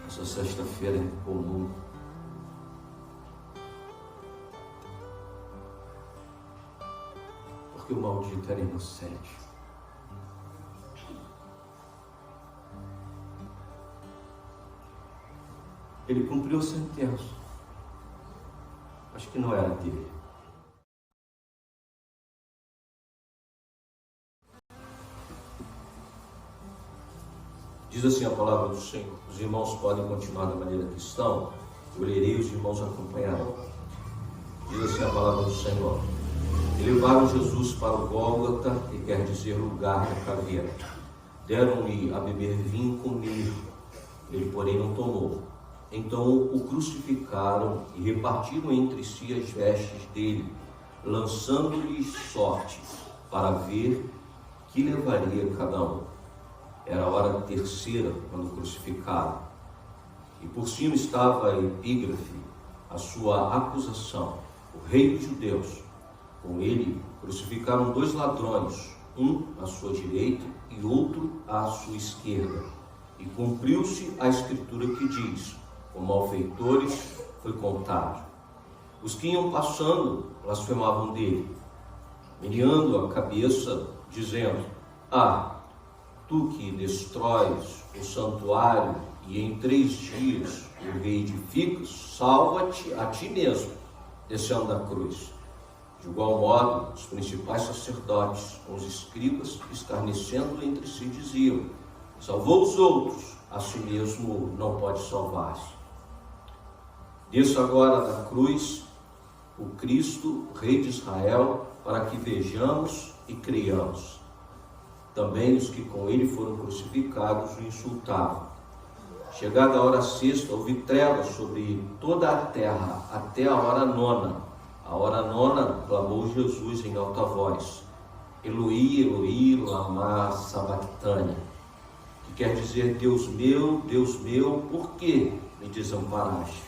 essa sexta-feira em comum. Porque o maldito era inocente. Ele cumpriu a sentença, mas que não era dele. Diz assim a palavra do Senhor: os irmãos podem continuar da maneira que estão, eu lerei, os irmãos acompanharão. Diz assim a palavra do Senhor: e levaram Jesus para o Gólgota, que quer dizer lugar da caveira. Deram-lhe a beber vinho com mirra, ele porém não tomou. Então o crucificaram e repartiram entre si as vestes dele, lançando-lhe sorte para ver que levaria cada um. Era a hora terceira quando crucificaram. E por cima estava a epígrafe, a sua acusação: o rei dos judeus. Com ele crucificaram 2 ladrões, um à sua direita e outro à sua esquerda. E cumpriu-se a escritura que diz: com malfeitores foi contado. Os que iam passando blasfemavam dele, meneando a cabeça, dizendo: tu que destróis o santuário e em 3 dias o reedificas, salva-te a ti mesmo, descendo da cruz. De igual modo, os principais sacerdotes, com os escribas, escarnecendo entre si, diziam: salvou os outros, a si mesmo não pode salvar-se. Desça agora da cruz o Cristo, Rei de Israel, para que vejamos e creiamos. Também os que com ele foram crucificados o insultavam. Chegada a hora sexta, houve trevas sobre toda a terra, até a hora nona. A hora nona, clamou Jesus em alta voz: Eloi, Eloi, lama sabachthani, que quer dizer: Deus meu, por que me desamparaste?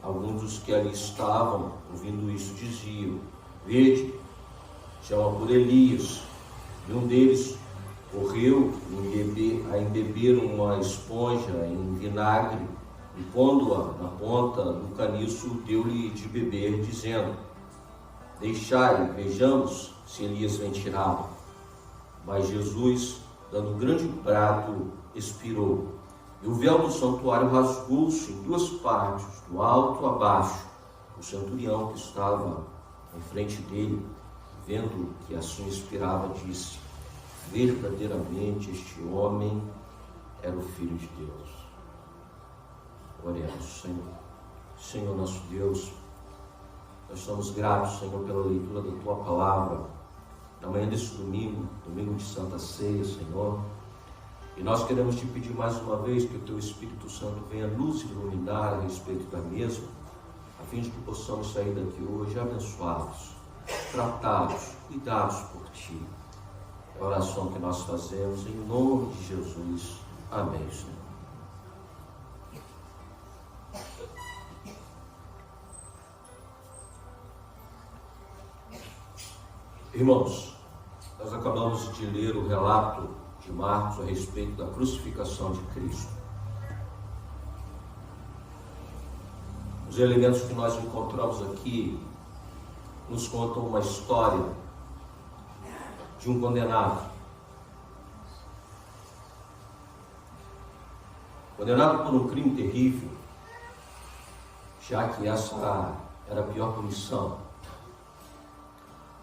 Alguns dos que ali estavam, ouvindo isso, diziam: vede, chama por Elias. E um deles correu a embeber uma esponja em vinagre e, pondo-a na ponta do caniço, deu-lhe de beber, dizendo: deixai, vejamos se Elias vem tirá-lo. Mas Jesus, dando um grande brado, expirou. E o véu do santuário rasgou-se em 2 partes, do alto a baixo. O centurião que estava em frente dele, vendo que assim expirava, disse: verdadeiramente este homem era o Filho de Deus. Oremos. Senhor nosso Deus, nós somos gratos, Senhor, pela leitura da Tua Palavra, na manhã desse domingo de Santa Ceia, Senhor. E nós queremos Te pedir mais uma vez que o Teu Espírito Santo venha nos iluminar a respeito da mesma, a fim de que possamos sair daqui hoje abençoados, tratados, cuidados por Ti. É a oração que nós fazemos em nome de Jesus. Amém, Senhor. Irmãos, nós acabamos de ler o relato de Marcos a respeito da crucificação de Cristo. Os elementos que nós encontramos aqui nos contam uma história de um condenado. Condenado por um crime terrível, já que essa era a pior punição.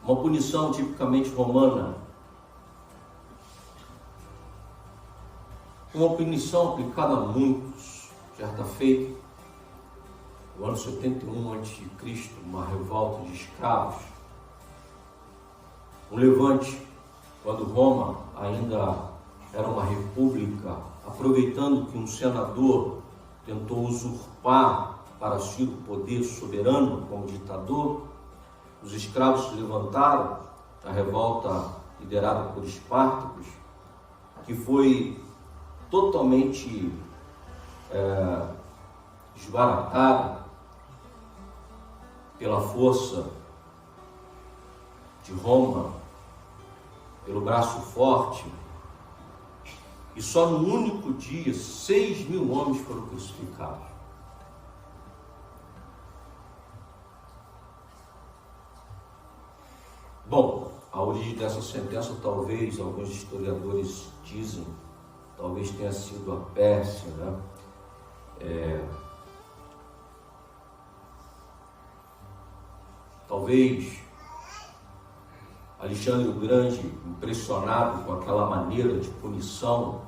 Uma punição tipicamente romana. Uma punição aplicada a muitos. Certa feita, no ano 71 a.C., uma revolta de escravos. Um levante, quando Roma ainda era uma república, aproveitando que um senador tentou usurpar para si o poder soberano como ditador, os escravos se levantaram, a revolta liderada por Espartacus, que foi totalmente desbaratada pela força de Roma, pelo braço forte E só no único dia, 6.000 homens foram crucificados. Bom, a origem dessa sentença, talvez, alguns historiadores dizem, talvez tenha sido a Pérsia, né? Talvez Alexandre o Grande, impressionado com aquela maneira de punição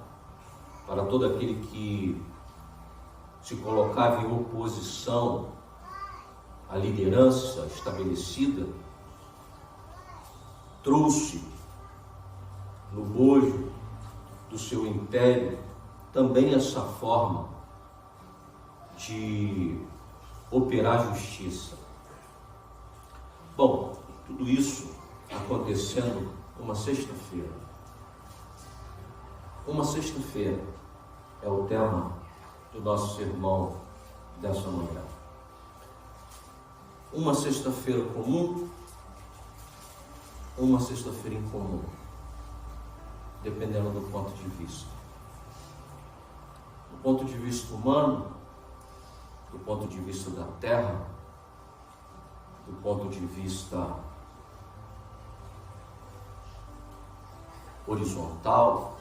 para todo aquele que se colocava em oposição à liderança estabelecida, trouxe no bojo do seu império também essa forma de operar justiça. Bom, tudo isso acontecendo uma sexta-feira. Uma sexta-feira é o tema do nosso sermão dessa manhã. Uma sexta-feira comum, uma sexta-feira incomum, dependendo do ponto de vista. Do ponto de vista humano, do ponto de vista da terra, do ponto de vista horizontal,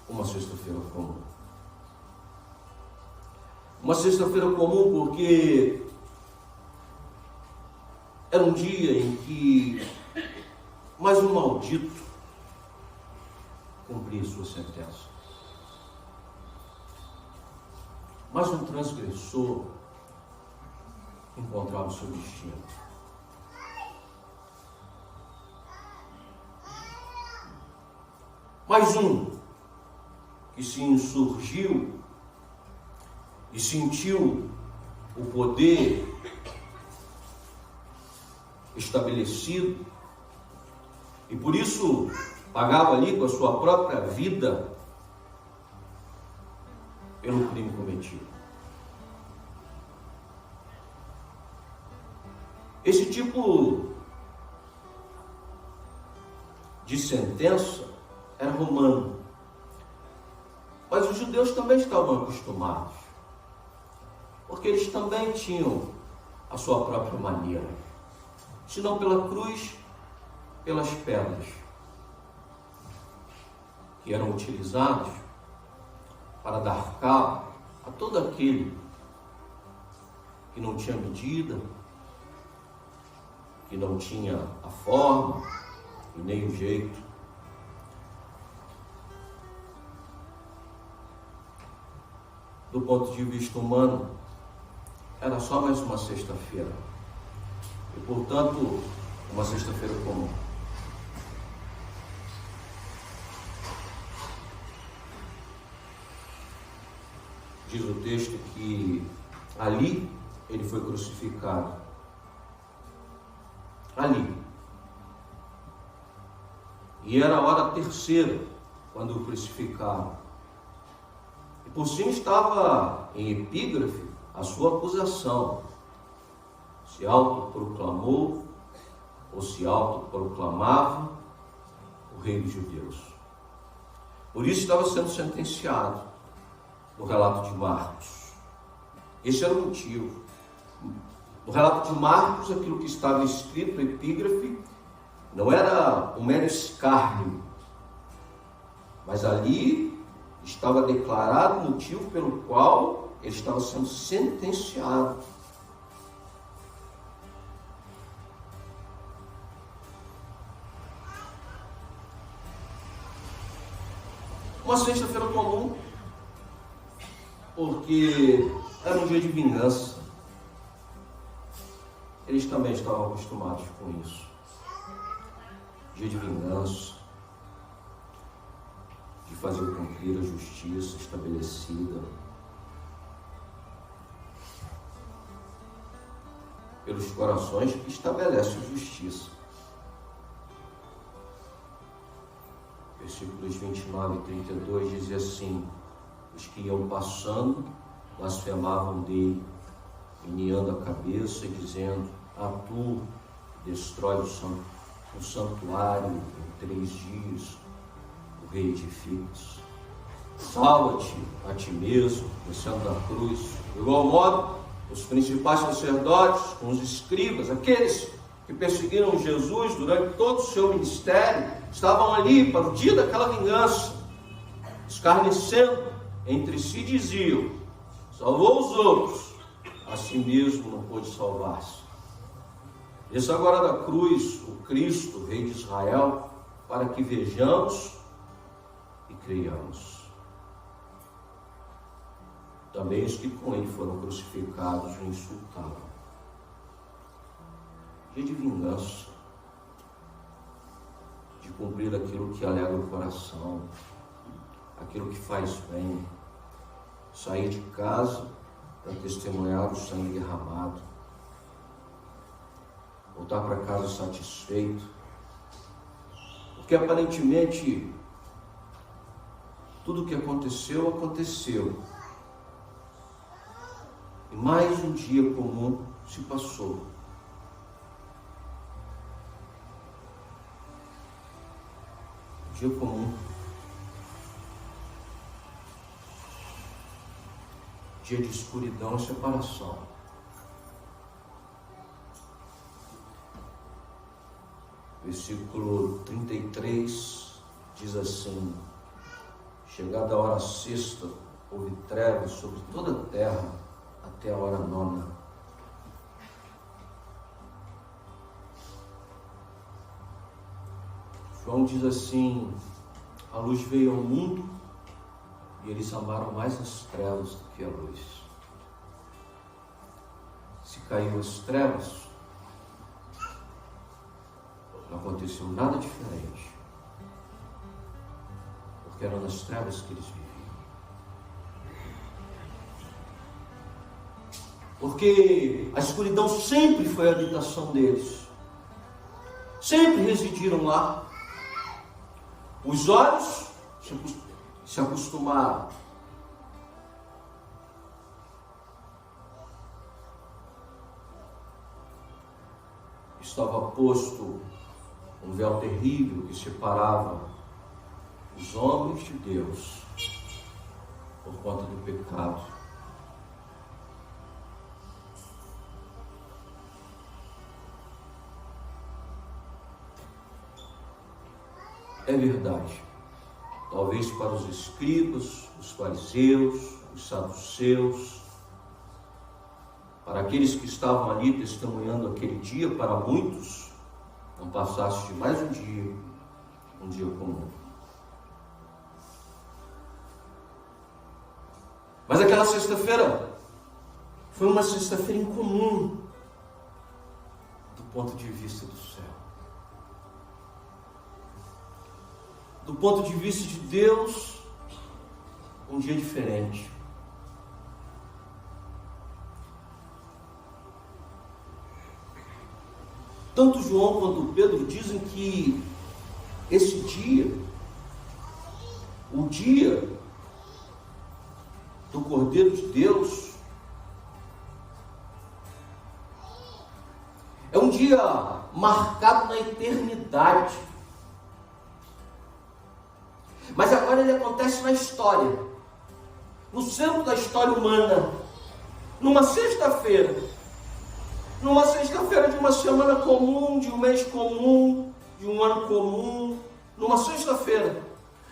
uma sexta-feira comum. Uma sexta-feira comum porque era um dia em que mais um maldito cumpria sua sentença. Mais um transgressor encontrava o seu destino. Mais um que se insurgiu e sentiu o poder estabelecido e por isso pagava ali com a sua própria vida pelo crime cometido. Esse tipo de sentença era romano, mas os judeus também estavam acostumados, porque eles também tinham a sua própria maneira, se não pela cruz, pelas pedras que eram utilizadas para dar cabo a todo aquele que não tinha medida, que não tinha a forma e nem o jeito. Do ponto de vista humano, era só mais uma sexta-feira e, portanto, uma sexta-feira comum. Diz o texto que ali ele foi crucificado. Ali. E era a hora terceira quando o crucificaram. E por cima estava em epígrafe a sua acusação. Se autoproclamou ou se autoproclamava o rei dos judeus. Por isso estava sendo sentenciado no relato de Marcos. Esse era o motivo. No relato de Marcos, aquilo que estava escrito, epígrafe, não era um mero escárnio, mas ali estava declarado o motivo pelo qual ele estava sendo sentenciado. Uma sexta-feira comum, porque era um dia de vingança. Eles também estavam acostumados com isso. Dia de vingança, de fazer cumprir a justiça estabelecida pelos corações que estabelece a justiça. Versículos 29 e 32 dizia assim: os que iam passando blasfemavam dele, meneando a cabeça e dizendo: ah, tu destrói o santuário em 3 dias, o rei edifica-se. Salva-te a ti mesmo, descendo da cruz. De igual modo, os principais sacerdotes, com os escribas, aqueles que perseguiram Jesus durante todo o seu ministério, estavam ali para o dia daquela vingança, escarnecendo entre si, diziam: salvou os outros, a si mesmo não pôde salvar-se. Desça agora da cruz o Cristo, Rei de Israel, para que vejamos e creiamos. Também os que com ele foram crucificados o insultavam. Dia de vingança, de cumprir aquilo que alegra o coração, aquilo que faz bem, sair de casa para testemunhar o sangue derramado, voltar para casa satisfeito, porque aparentemente tudo o que aconteceu, aconteceu, e mais um dia comum se passou. Dia comum, dia de escuridão e separação. Versículo 33 diz assim: chegada a hora sexta, houve trevas sobre toda a terra até a hora nona. João diz assim: a luz veio ao mundo e eles amaram mais as trevas do que a luz. Se caiu as trevas, não aconteceu nada diferente, porque eram nas trevas que eles viviam. Porque a escuridão sempre foi a habitação deles, sempre residiram lá. Os olhos se acostumaram. Estava posto um véu terrível que separava os homens de Deus por conta do pecado. É verdade, talvez para os escribas, os fariseus, os saduceus, para aqueles que estavam ali testemunhando aquele dia, para muitos, não passasse de mais um dia comum. Mas aquela sexta-feira foi uma sexta-feira incomum do ponto de vista do céu. Do ponto de vista de Deus, um dia diferente. Tanto João quanto Pedro dizem que esse dia, o dia do Cordeiro de Deus, é um dia marcado na eternidade. Mas agora ele acontece na história, no centro da história humana, numa sexta-feira de uma semana comum, de um mês comum, de um ano comum, numa sexta-feira,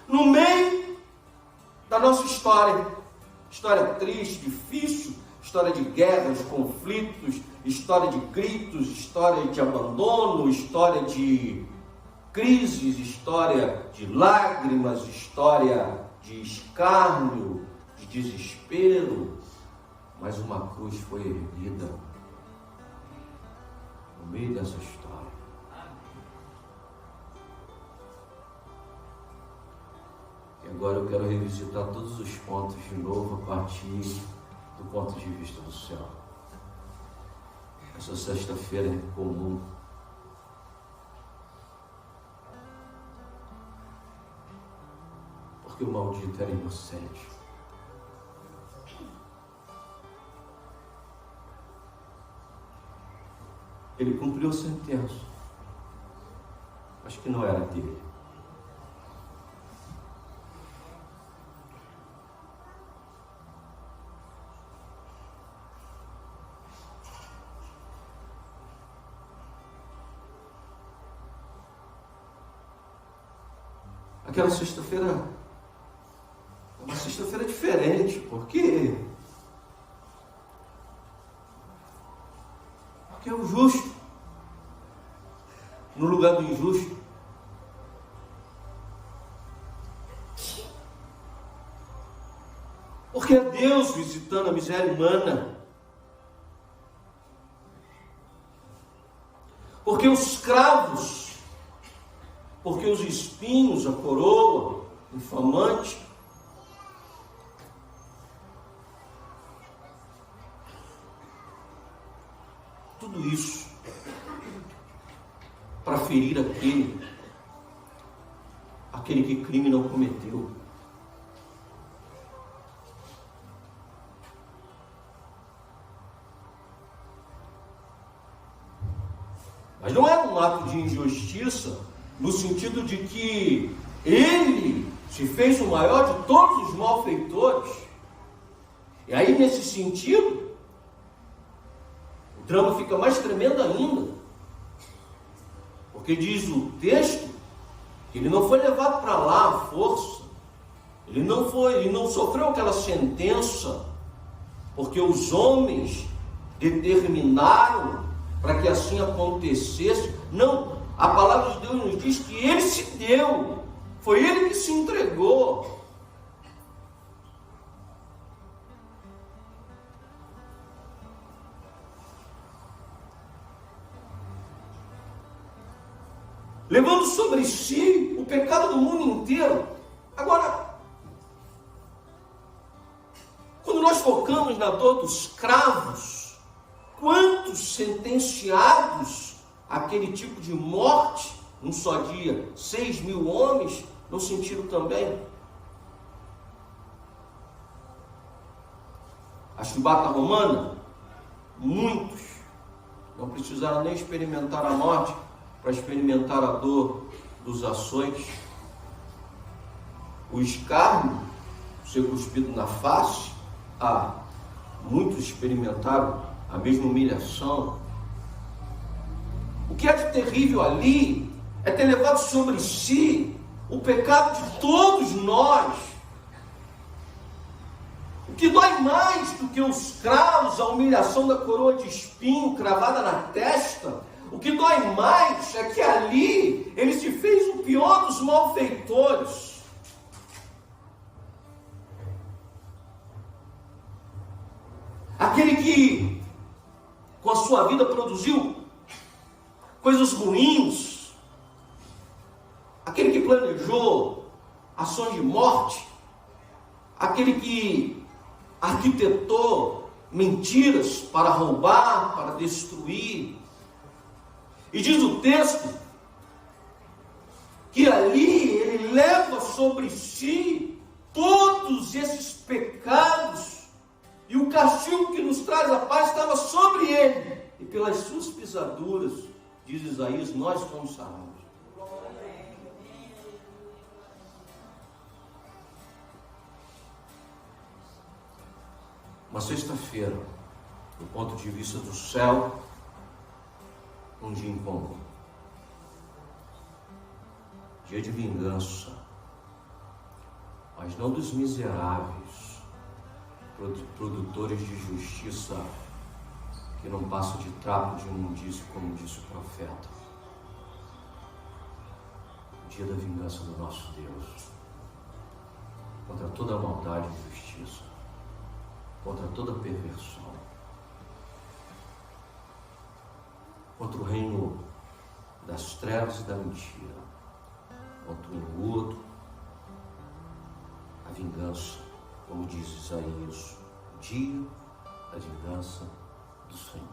no meio da nossa história triste, difícil, história de guerras, conflitos, história de gritos, história de abandono, história de crises, história de lágrimas, história de escárnio, de desespero, mas uma cruz foi erguida no meio dessa história. E agora eu quero revisitar todos os pontos de novo a partir do ponto de vista do céu. Essa sexta-feira é comum. Porque o maldito era inocente. Ele cumpriu a sentença, mas que não era dele. aquela sexta-feira é uma sexta-feira diferente, porque é o justo no lugar do injusto. Porque é Deus visitando a miséria humana. Porque os cravos, porque os espinhos, a coroa infamante, tudo isso para ferir aquele que crime não cometeu. Mas não é um ato de injustiça no sentido de que ele se fez o maior de todos os malfeitores. E aí, nesse sentido, o drama fica mais tremendo ainda. Porque diz o texto que ele não foi levado para lá à força. Ele não sofreu aquela sentença porque os homens determinaram para que assim acontecesse. Não, a palavra de Deus nos diz que ele se deu, foi ele que se entregou. Levando sobre si o pecado do mundo inteiro. Agora, quando nós focamos na dor dos cravos, quantos sentenciados àquele tipo de morte, num só dia, 6.000 homens, não sentiram também? A chibata romana, muitos não precisaram nem experimentar a morte para experimentar a dor dos açoites. O escárnio, ser cuspido na face, muitos experimentaram a mesma humilhação. O que é de terrível ali é ter levado sobre si o pecado de todos nós. O que dói mais do que os cravos, a humilhação da coroa de espinho cravada na testa, o que dói mais é que ali ele se fez o pior dos malfeitores. Aquele que com a sua vida produziu coisas ruins, aquele que planejou ações de morte, aquele que arquitetou mentiras para roubar, para destruir. E diz o texto que ali ele leva sobre si todos esses pecados, e o castigo que nos traz a paz estava sobre ele, e pelas suas pisaduras, diz Isaías, nós fomos sarados. Uma sexta-feira, do ponto de vista do céu, um dia incomum, dia de vingança, mas não dos miseráveis, produtores de justiça que não passam de trapo de imundície, como disse o profeta. O dia da vingança do nosso Deus, contra toda a maldade e injustiça, contra toda a perversão, contra o reino das trevas e da mentira, contra o engodo, a vingança, como diz Isaías, o dia da vingança do Senhor.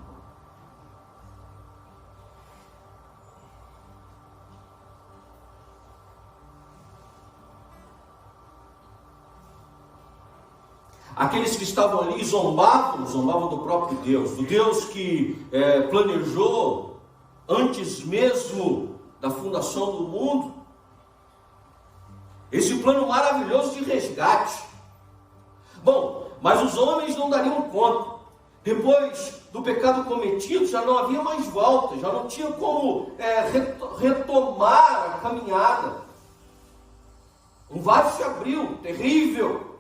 Aqueles que estavam ali zombavam do próprio Deus, do Deus que planejou antes mesmo da fundação do mundo, esse plano maravilhoso de resgate. Bom, mas os homens não dariam conta. Depois do pecado cometido, já não havia mais volta, já não tinha como retomar a caminhada. Um vale se abriu, terrível.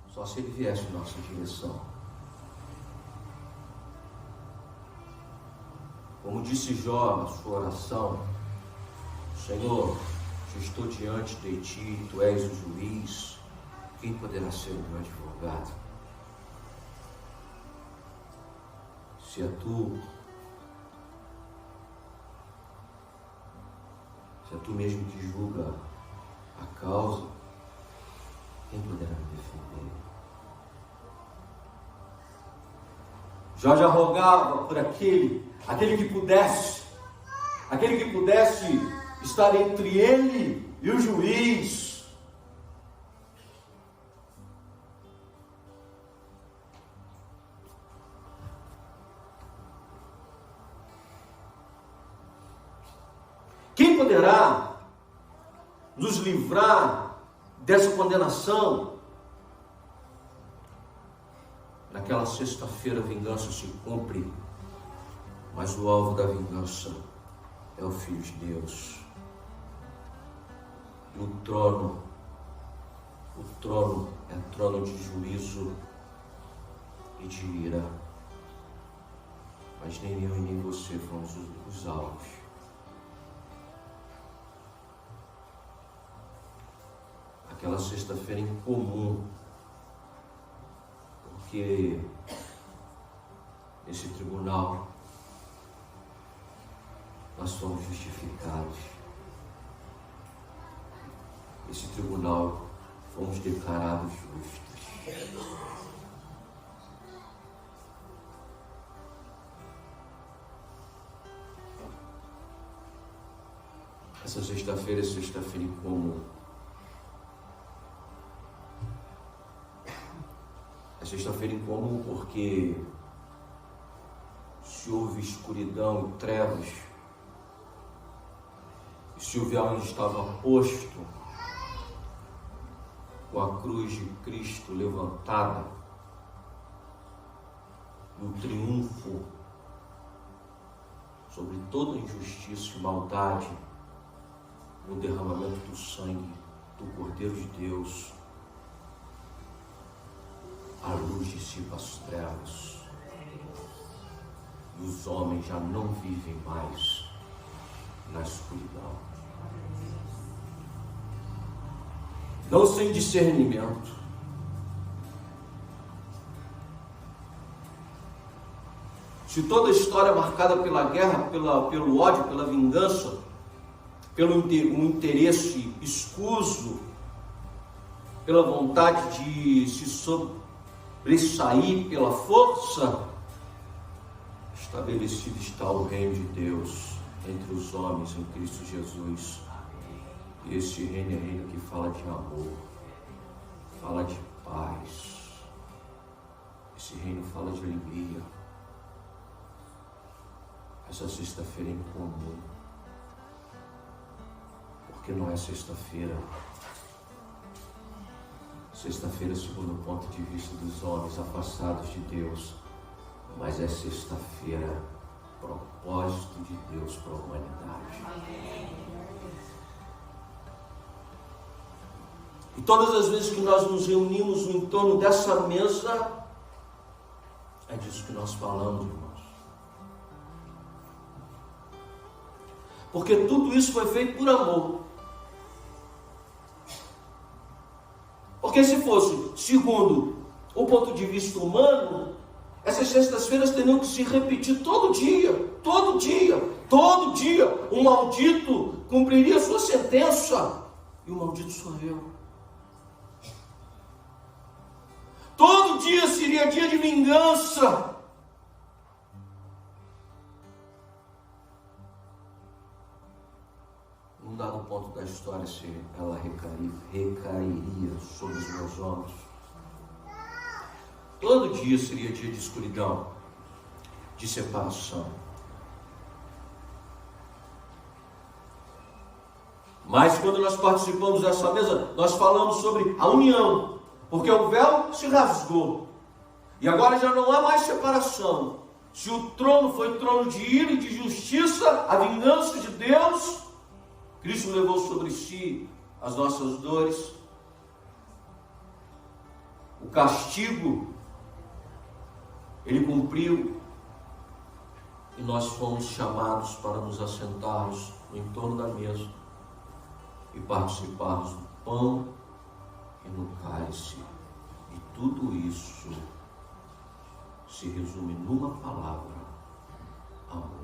Só se ele viesse em nossa direção. Como disse Jó na sua oração: Senhor, eu estou diante de ti, tu és o juiz, quem poderá ser o meu advogado? Se é tu mesmo que julga a causa, quem poderá me defender? Jó já rogava por aquele que pudesse estar entre ele e o juiz. Quem poderá nos livrar dessa condenação? Naquela sexta-feira a vingança se cumpre, mas o alvo da vingança é o Filho de Deus. O trono é trono de juízo e de ira, mas nem eu e nem você fomos os alvos. Aquela sexta-feira incomum, porque nesse tribunal nós somos justificados. Nesse tribunal fomos declarados justos. Essa sexta-feira é sexta-feira incomum. É sexta-feira incomum porque se houve escuridão e trevas, e se o véu ainda estava posto, com a cruz de Cristo levantada, e o triunfo sobre toda injustiça e maldade, no derramamento do sangue do Cordeiro de Deus, a luz dissipa as trevas, e os homens já não vivem mais na escuridão. Não sem discernimento. Se toda a história é marcada pela guerra, pelo ódio, pela vingança, pelo um interesse escuso, pela vontade de se sobressair pela força, estabelecido está o reino de Deus entre os homens em Cristo Jesus. E esse reino é reino que fala de amor, fala de paz. Esse reino fala de alegria. Essa sexta-feira é incomum, porque não é sexta-feira. Sexta-feira, segundo o ponto de vista dos homens afastados de Deus, mas é sexta-feira, propósito de Deus para a humanidade. E todas as vezes que nós nos reunimos em torno dessa mesa, é disso que nós falamos, irmãos. Porque tudo isso foi feito por amor. Porque se fosse segundo o ponto de vista humano, essas sextas-feiras teriam que se repetir todo dia, todo dia, todo dia. Um maldito cumpriria sua sentença, e o maldito sou eu. Todo dia seria dia de vingança. Num dado ponto da história, se ela recairia sobre os meus ombros. Todo dia seria dia de escuridão, de separação. Mas quando nós participamos dessa mesa, nós falamos sobre a união, porque o véu se rasgou, e agora já não há mais separação, Se o trono foi trono de ira e de justiça, a vingança de Deus, Cristo levou sobre si as nossas dores, o castigo Ele cumpriu, e nós fomos chamados para nos assentarmos em torno da mesa e participarmos do pão e no cálice. E tudo isso se resume numa palavra: amor.